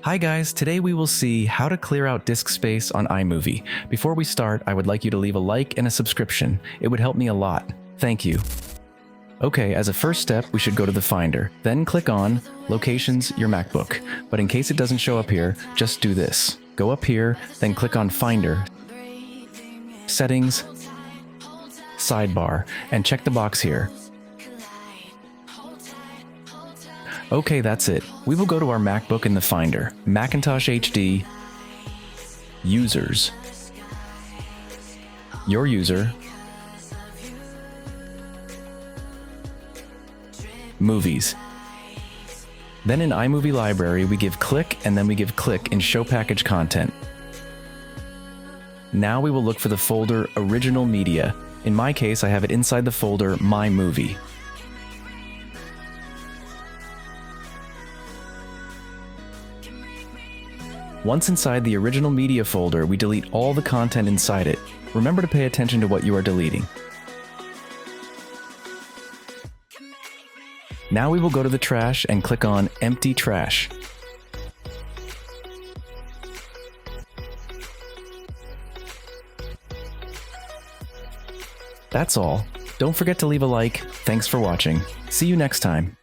Hi guys, today we will see how to clear out disk space on iMovie. Before we start, I would like you to leave a like and a subscription. It would help me a lot. Thank you. Okay, as a first step, we should go to the Finder. Then click on Locations, your MacBook. But in case it doesn't show up here, just do this. Go up here, then click on Finder, Settings, Sidebar, and check the box here. Okay, that's it. We will go to our MacBook in the Finder, Macintosh HD, Users, Your User, Movies. Then in iMovie Library, we give click and then we give click in Show Package Content. Now we will look for the folder Original Media. In my case, I have it inside the folder My Movie. Once inside the Original Media folder, we delete all the content inside it. Remember to pay attention to what you are deleting. Now we will go to the trash and click on Empty Trash. That's all. Don't forget to leave a like. Thanks for watching. See you next time.